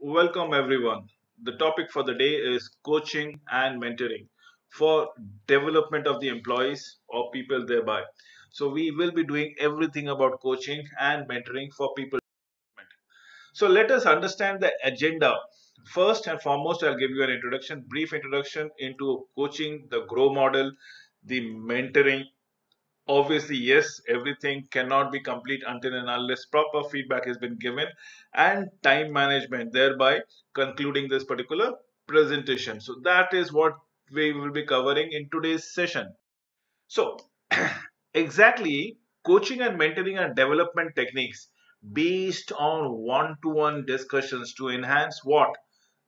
Welcome everyone. The topic for the day is coaching and mentoring for development of the employees or people thereby. So we will be doing everything about coaching and mentoring for people development. So let us understand the agenda. First and foremost, I'll give you an introduction, brief introduction into coaching, the grow model, the mentoring. Obviously, yes, everything cannot be complete until and unless proper feedback has been given, and time management, thereby concluding this particular presentation. So, that is what we will be covering in today's session. So, exactly, coaching and mentoring are development techniques based on one to one discussions to enhance what?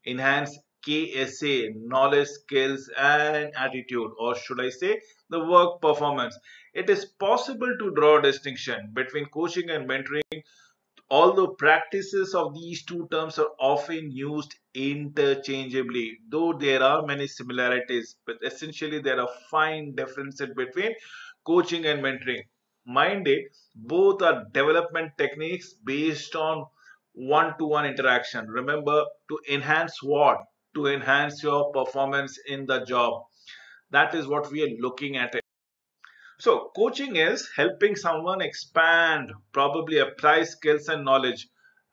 Enhance KSA, knowledge, skills, and attitude, or should I say, the work performance. It is possible to draw a distinction between coaching and mentoring, although practices of these two terms are often used interchangeably, though there are many similarities, but essentially there are fine differences between coaching and mentoring. Mind it, both are development techniques based on one to one interaction. Remember, to enhance what? To enhance your performance in the job. That is what we are looking at. So, coaching is helping someone expand, probably apply skills and knowledge,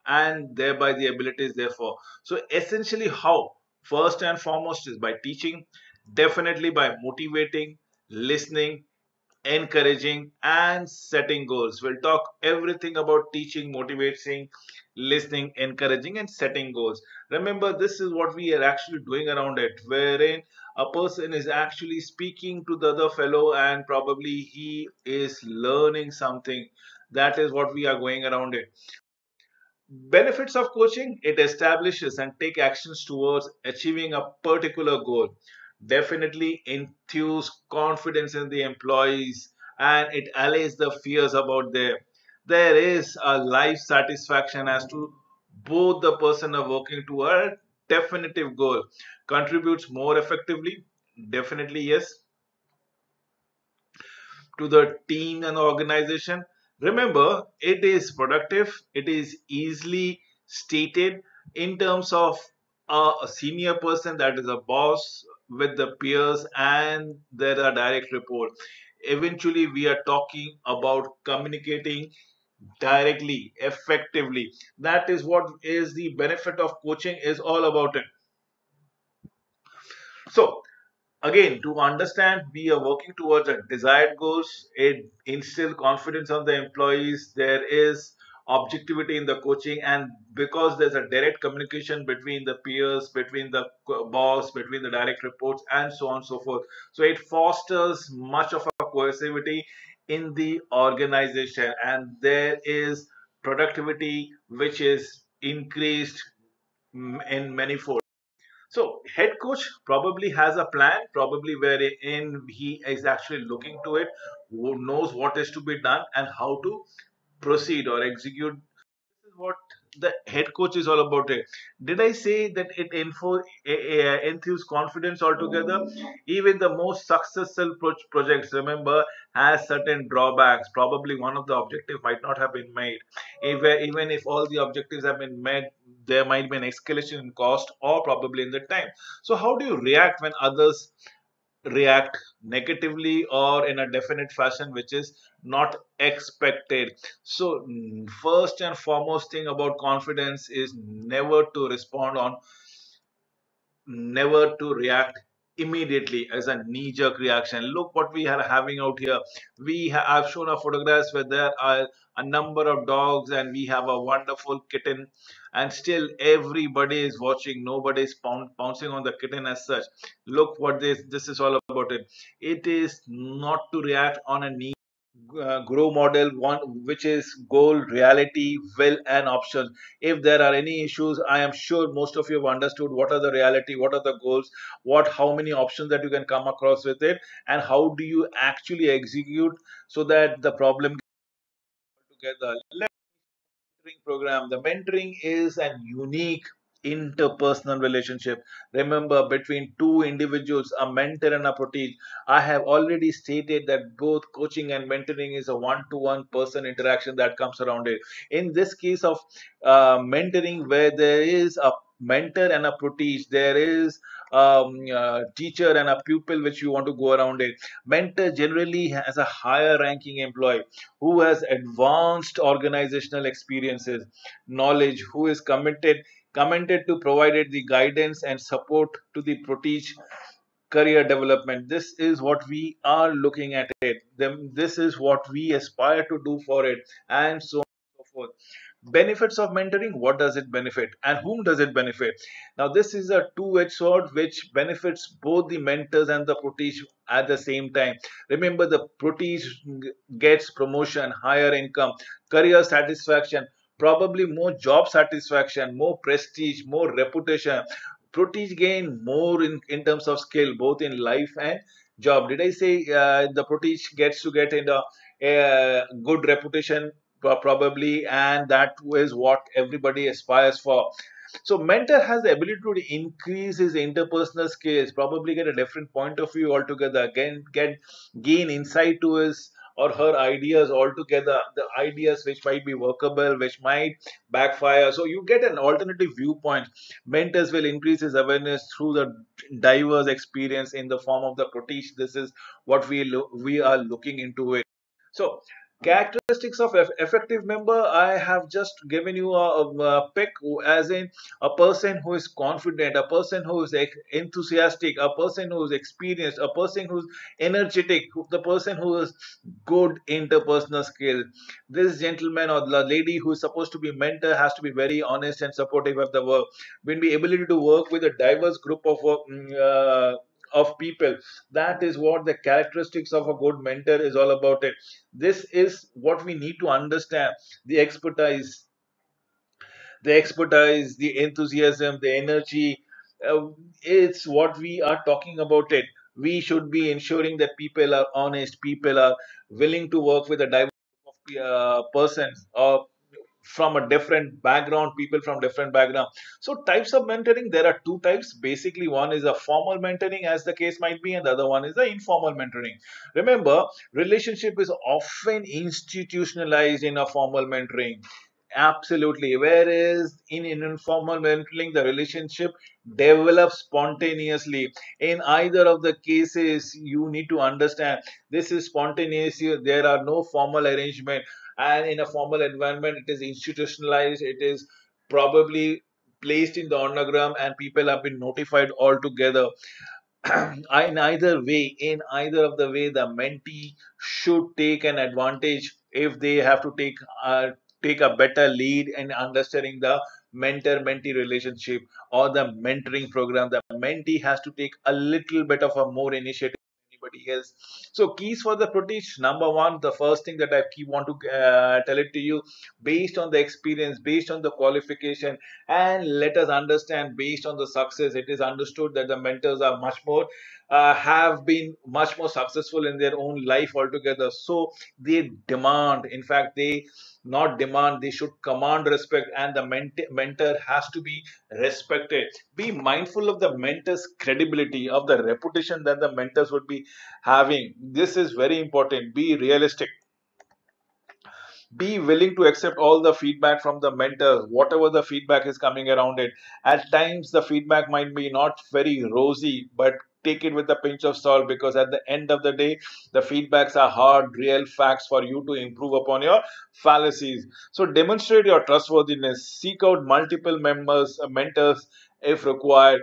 and thereby the abilities, therefore. So, essentially, how? First and foremost is by teaching, definitely by motivating, listening, encouraging, and setting goals. We'll talk everything about teaching, motivating, listening, encouraging, and setting goals. Remember, this is what we are actually doing around it, wherein a person is actually speaking to the other fellow and probably he is learning something. That is what we are going around it. Benefits of coaching: it establishes and take actions towards achieving a particular goal. Definitely enthuse confidence in the employees, and it allays the fears about them. There is a life satisfaction as to both the person are working to a definitive goal. Contributes more effectively, definitely yes, to the team and organization. Remember, it is productive, it is easily stated in terms of a senior person, that is a boss, with the peers, and there are direct reports. Eventually, we are talking about communicating directly, effectively. That is what is the benefit of coaching is all about it. So, again, to understand, we are working towards a desired goals. It instill confidence on the employees. There is objectivity in the coaching, and because there's a direct communication between the peers, between the boss, between the direct reports, and so on and so forth. So it fosters much of a cohesivity in the organization, and there is productivity which is increased in many folds. So head coach probably has a plan, probably wherein he is actually looking to it, who knows what is to be done and how to proceed or execute. This is what the head coach is all about. It. Did I say that it enthuse confidence altogether? Even the most successful projects, remember, has certain drawbacks. Probably one of the objectives might not have been made. Even if all the objectives have been met, there might be an escalation in cost or probably in the time. So how do you react when others react negatively or in a definite fashion which is not expected? So first and foremost thing about confidence is never to respond on, never to react immediately as a knee-jerk reaction. Look what we are having out here. I've shown a photographs where there are a number of dogs and we have a wonderful kitten, and still everybody is watching. Nobody is pouncing on the kitten as such. Look what this is all about. It is not to react on a knee grow model one, which is goal, reality, will, and options. If there are any issues, I am sure most of you have understood what are the reality, what are the goals, what how many options that you can come across with it, and how do you actually execute so that the problem together. Mentoring program. The mentoring is a unique interpersonal relationship. Remember, between two individuals, a mentor and a protege. I have already stated that both coaching and mentoring is a one-to-one person interaction that comes around it. In this case of mentoring, where there is a mentor and a protege. There is teacher and a pupil which you want to go around it. Mentor generally has a higher ranking employee who has advanced organizational experiences, knowledge, who is committed to provided the guidance and support to the protege career development. This is what we are looking at it. Then this is what we aspire to do for it, and so on and so forth. Benefits of mentoring: what does it benefit and whom does it benefit? Now, this is a two-edged sword which benefits both the mentors and the protege at the same time. Remember, the protege gets promotion, higher income, career satisfaction, probably more job satisfaction, more prestige, more reputation. Protege gain more in terms of skill, both in life and job. Did I say the protege gets to get in a good reputation? Probably, and that is what everybody aspires for. So mentor has the ability to increase his interpersonal skills, probably get a different point of view altogether, gain insight to his or her ideas altogether, the ideas which might be workable, which might backfire. So you get an alternative viewpoint. Mentors will increase his awareness through the diverse experience in the form of the protege. This is what we are looking into it. So, characteristics of effective member, I have just given you a pick, as in a person who is confident, a person who is enthusiastic, a person who is experienced, a person who is energetic, the person who is good interpersonal skill. This gentleman or the lady who is supposed to be mentor has to be very honest and supportive of the work. When we ability to work with a diverse group of of people, that is what the characteristics of a good mentor is all about it. This is what we need to understand: the expertise, the enthusiasm, the energy. It's what we are talking about it. We should be ensuring that people are honest, people are willing to work with a diverse group of persons, or from a different background, people from different background. So types of mentoring, there are two types. Basically, one is a formal mentoring, as the case might be, and the other one is the informal mentoring. Remember, relationship is often institutionalized in a formal mentoring. Absolutely. Whereas in informal mentoring, the relationship develops spontaneously. In either of the cases, you need to understand this is spontaneous. There are no formal arrangement, and in a formal environment, it is institutionalized. It is probably placed in the onogram, and people have been notified altogether. In either of the way, the mentee should take an advantage if they have to take a better lead in understanding the mentor-mentee relationship or the mentoring program. The mentee has to take a little bit of a more initiative than anybody else. So keys for the protege: number one, the first thing that I keep want to tell it to you, based on the experience, based on the qualification, and let us understand, based on the success, it is understood that the mentors are much more have been much more successful in their own life altogether. So they demand, in fact, they not demand, they should command respect, and the mentor has to be respected. Be mindful of the mentor's credibility, of the reputation that the mentors would be having. This is very important. Be realistic, be willing to accept all the feedback from the mentors, whatever the feedback is coming around it. At times the feedback might be not very rosy, but take it with a pinch of salt, because at the end of the day, the feedbacks are hard real facts for you to improve upon your fallacies. So demonstrate your trustworthiness, seek out multiple mentors if required.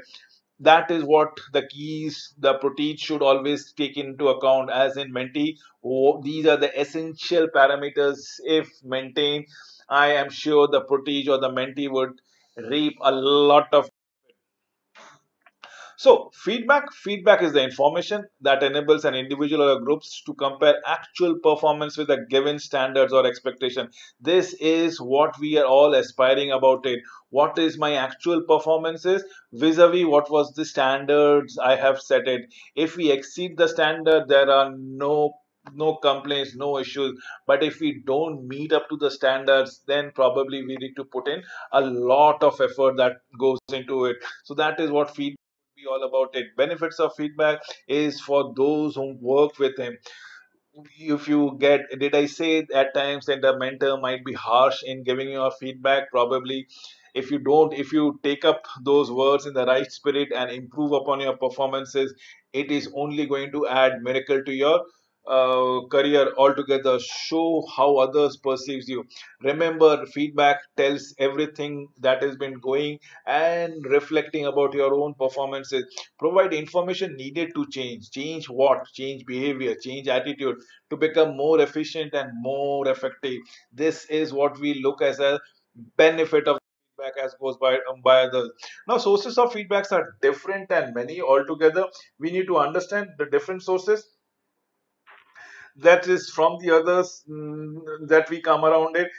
That is what the keys the protege should always take into account, as in mentee. These are the essential parameters. If maintained, I am sure the protege or the mentee would reap a lot of. So feedback is the information that enables an individual or groups to compare actual performance with a given standards or expectation. This is what we are all aspiring about it. What is my actual performances vis-a-vis what was the standards I have set it? If we exceed the standard, there are no complaints, no issues. But if we don't meet up to the standards, then probably we need to put in a lot of effort that goes into it. So that is what feedback be all about it. Benefits of feedback is for those who work with him. if you get, did I say at times that the mentor might be harsh in giving you a feedback? Probably. If you don't, if you take up those words in the right spirit and improve upon your performances, it is only going to add miracle to your career altogether. Show how others perceives you. Remember, feedback tells everything that has been going and reflecting about your own performances. Provide information needed to change what, change behavior, change attitude, to become more efficient and more effective. This is what we look as a benefit of feedback as goes by others. Now, sources of feedbacks are different and many altogether. We need to understand the different sources that is from the others, that we come around it.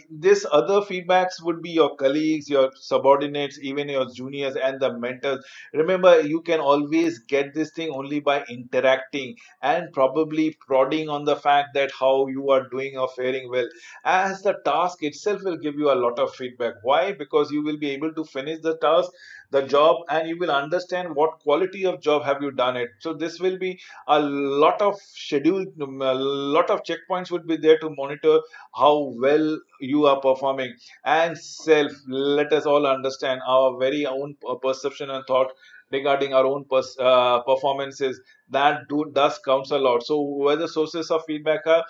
This other feedbacks would be your colleagues, your subordinates, even your juniors and the mentors. Remember, you can always get this thing only by interacting and probably prodding on the fact that how you are doing or faring well, as the task itself will give you a lot of feedback. Why? Because you will be able to finish the task, the job, and you will understand what quality of job have you done it. So this will be a lot of schedule, a lot of checkpoints would be there to monitor how well you are performing. And self, let us all understand our very own perception and thought regarding our own performances, that does counts a lot. So whether sources of feedback are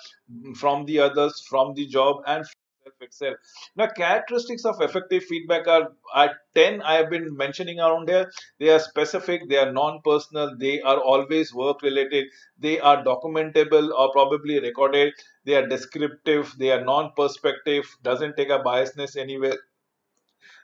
from the others, from the job, and from self itself. Now, characteristics of effective feedback are 10 I have been mentioning around here. They are specific, they are non-personal, they are always work related, they are documentable or probably recorded, they are descriptive, they are non-perspective, doesn't take a biasness anywhere,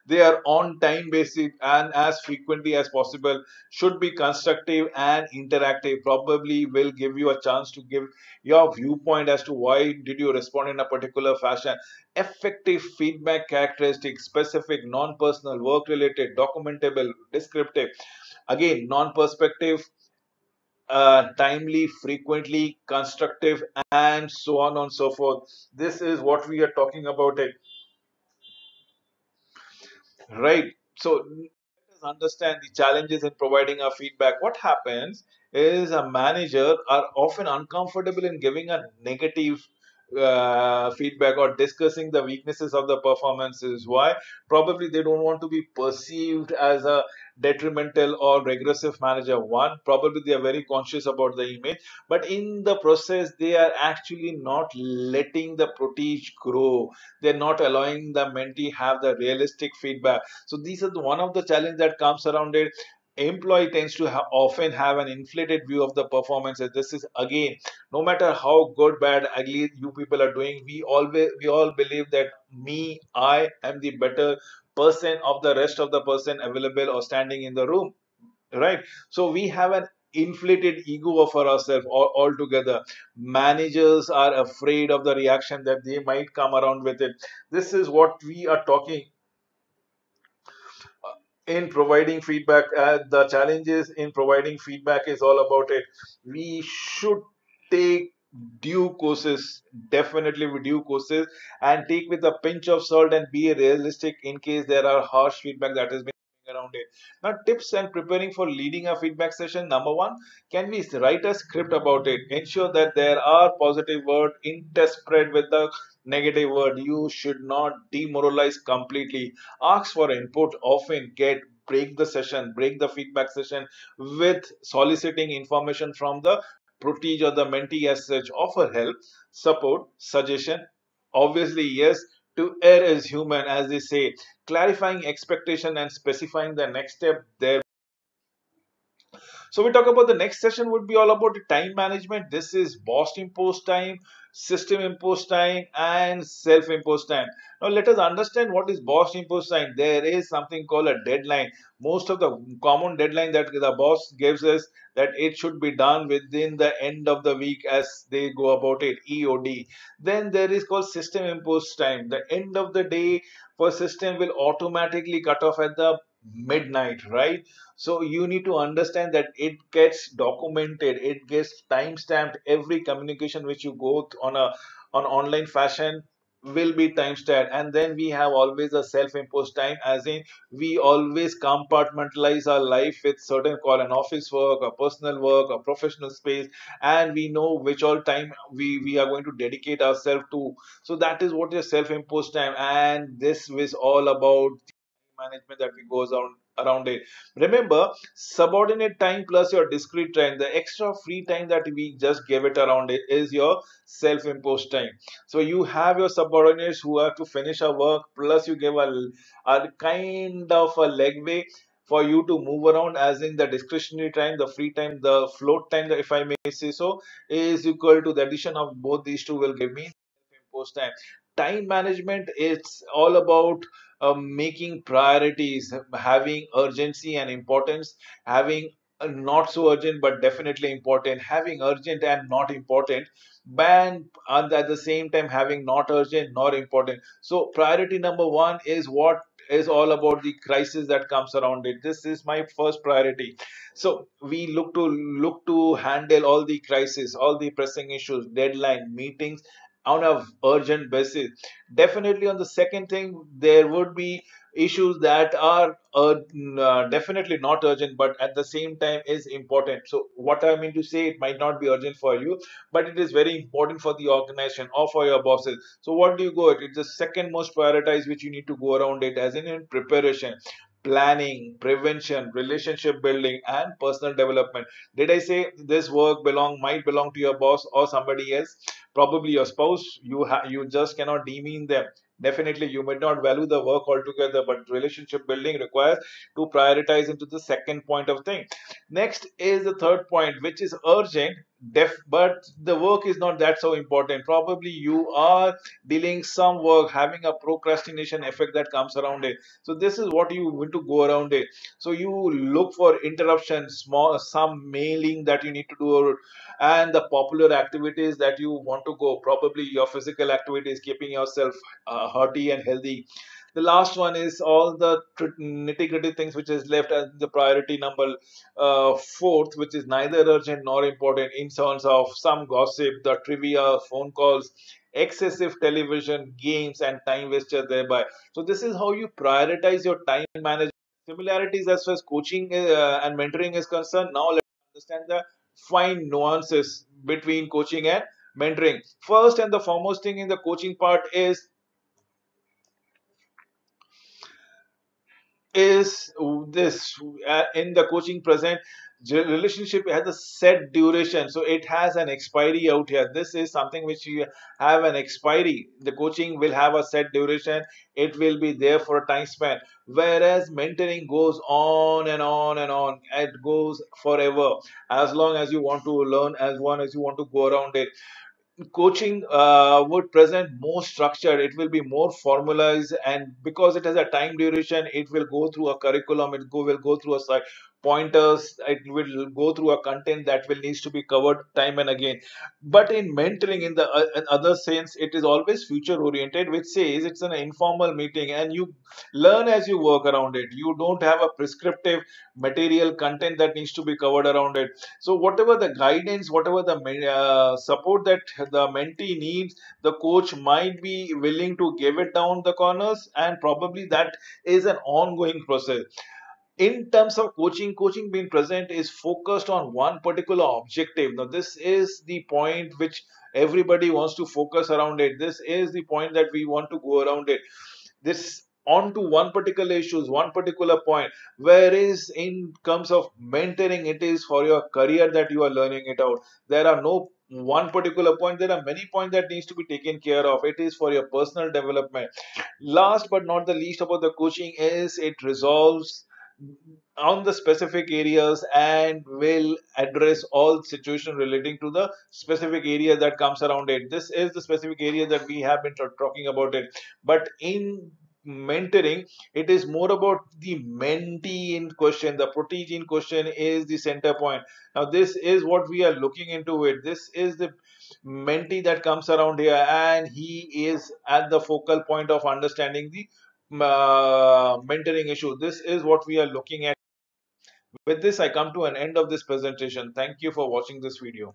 they are on time basis and as frequently as possible, should be constructive and interactive, probably will give you a chance to give your viewpoint as to why did you respond in a particular fashion. Effective feedback characteristics: specific, non-personal, work related, documentable, descriptive, again non-perspective, timely, frequently, constructive, and so on and so forth. This is what we are talking about it, right? So let us understand the challenges in providing a feedback. What happens is a manager are often uncomfortable in giving a negative feedback or discussing the weaknesses of the performances. Why? Probably they don't want to be perceived as a detrimental or regressive manager. One, probably they are very conscious about the image, but in the process they are actually not letting the protege grow. They're not allowing the mentee have the realistic feedback. So these are one of the challenge that comes around it. Employee tends to often have an inflated view of the performances. This is again, no matter how good, bad, ugly you people are doing, we all believe that me, I am the better person of the rest of the person available or standing in the room, right? So we have an inflated ego for ourselves altogether. Managers are afraid of the reaction that they might come around with it. This is what we are talking in providing feedback. The challenges in providing feedback is all about it. We should take due courses, definitely with due courses, and take with a pinch of salt and be realistic in case there are harsh feedback that has been around it. Now, tips and preparing for leading a feedback session. Number one, can we write a script about it? Ensure that there are positive word interspread with the negative word. You should not demoralize completely. Ask for input. Often get break the session, break the feedback session with soliciting information from the protege or the mentee as such. Offer help, support, suggestion. Obviously, yes, to err is human, as they say. Clarifying expectation and specifying the next step there. So we talk about the next session would be all about the time management. This is boss imposed time, system imposed time, and self imposed time. Now let us understand what is boss imposed time. There is something called a deadline. Most of the common deadline that the boss gives us, that it should be done within the end of the week as they go about it, EOD. Then there is called system imposed time. The end of the day for system will automatically cut off at the midnight, right? So you need to understand that it gets documented, it gets time stamped. Every communication which you go on a on online fashion, will be time stat, and then we have always a self-imposed time, as in we always compartmentalize our life with certain call an office work, a personal work, a professional space, and we know which all time we are going to dedicate ourselves to. So that is what is self-imposed time, and this is all about management that we goes on around it. Remember, subordinate time plus your discrete time, the extra free time that we just give it around it is your self-imposed time. So you have your subordinates who have to finish a work, plus you give a kind of a legway for you to move around, as in the discretionary time, the free time, the float time, if I may say so, is equal to the addition of both these two will give me imposed time. Time management, it's all about making priorities, having urgency and importance, having not so urgent but definitely important, having urgent and not important, and at the same time having not urgent nor important. So priority number one is what is all about the crisis that comes around it. This is my first priority. So we look to handle all the crisis, all the pressing issues, deadline, meetings on a urgent basis. Definitely on the second thing, there would be issues that are definitely not urgent, but at the same time is important. So what I mean to say, it might not be urgent for you, but it is very important for the organization or for your bosses. So what do you go at? It's the second most prioritized which you need to go around it, as in preparation, planning, prevention, relationship building, and personal development. Did I say this work might belong to your boss or somebody else? Probably your spouse. You just cannot demean them. Definitely you might not value the work altogether, but relationship building requires to prioritize into the second point of thing. Next is the third point, which is urgent, but the work is not that so important. Probably you are dealing some work having a procrastination effect that comes around it. So this is what you want to go around it. So you look for interruption, small some mailing that you need to do, and the popular activities that you want to go, probably your physical activities, keeping yourself hearty and healthy. The last one is all the nitty gritty things which is left as the priority number fourth, which is neither urgent nor important, in terms of some gossip, the trivia, phone calls, excessive television, games, and time waster thereby. So this is how you prioritize your time management. Similarities as far as coaching and mentoring is concerned. Now let's understand the fine nuances between coaching and mentoring. First and the foremost thing in the coaching part is this in the coaching present, relationship has a set duration, so it has an expiry out here. This is something which you have an expiry. The coaching will have a set duration, it will be there for a time span, whereas mentoring goes on and on and on. It goes forever, as long as you want to learn, as long as you want to go around it. Coaching would present more structure, it will be more formalized, and because it has a time duration, it will go through a curriculum, will go through a pointers, it will go through a content that will needs to be covered time and again. But in mentoring, in the in other sense, it is always future oriented, which says it's an informal meeting and you learn as you work around it. You don't have a prescriptive material content that needs to be covered around it. So whatever the guidance, whatever the support that the mentee needs, the coach might be willing to give it down the corners, and probably that is an ongoing process. In terms of coaching being present is focused on one particular objective. Now this is the point which everybody wants to focus around it. This is the point that we want to go around it, this on to one particular issues, one particular point. Whereas in terms of mentoring, it is for your career that you are learning it out. There are no one particular point, there are many points that needs to be taken care of. It is for your personal development. Last but not the least about the coaching is it resolves on the specific areas and will address all situation relating to the specific area that comes around it. This is the specific area that we have been talking about it. But in mentoring, it is more about the mentee in question, the protege in question is the center point. Now this is what we are looking into it. This is the mentee that comes around here, and he is at the focal point of understanding the mentoring issue. This is what we are looking at. With this, I come to an end of this presentation. Thank you for watching this video.